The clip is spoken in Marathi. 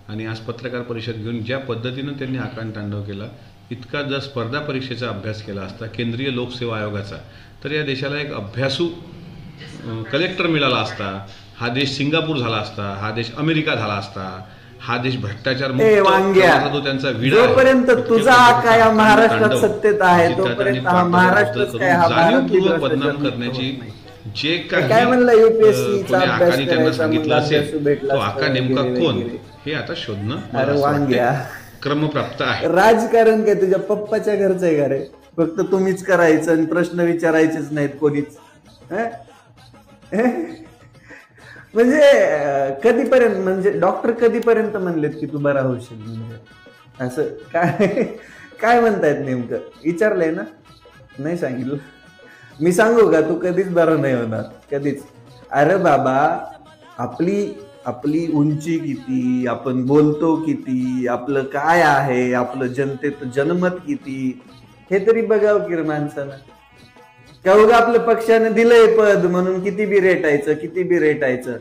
आणि आज पत्रकार परिषद घेऊन ज्या पद्धतीनं त्यांनी आकांडतांडव केला, इतका जर स्पर्धा परीक्षेचा अभ्यास केला असता केंद्रीय लोकसेवा आयोगाचा, तर या देशाला एक अभ्यासू कलेक्टर मिळाला असता, हा देश सिंगापूर झाला असता, हा देश अमेरिका झाला असता, हा देश भ्रष्टाचार मुक्त जो त्यांचा विडा आहे, जोपर्यंत तुझा काय महाराष्ट्रात सत्तेत आहे तोपर्यंत हा महाराष्ट्रच काय हा जाणीवपूर्वक बदनाम करण्याची जे काय म्हणलं युपीएससी आकाने त्यांना सांगितलं असेल, तो आका नेमका कोण हे आता शोधणं क्रमप्राप्त आहे. राजकारण काय तुझ्या पप्पाच्या घरचं आहे का रे? फक्त तुम्हीच करायचं आणि प्रश्न विचारायचेच नाहीत कोणीच. म्हणजे कधीपर्यंत, म्हणजे डॉक्टर कधीपर्यंत म्हणलेत की तू बरा होशील? म्हणजे असं काय काय म्हणतायत नेमकं? विचारलंय ना? नाही सांगितलं. मी सांगू का? तू कधीच बरा नाही होणार, कधीच. अरे बाबा, आपली उंची किती, आपण बोलतो किती, आपलं काय आहे, आपलं जनतेत जनमत किती, हे तरी बघावं की माणसानं. का उगा आपल्या पक्षाने दिलंय पद म्हणून किती बी रेटायचं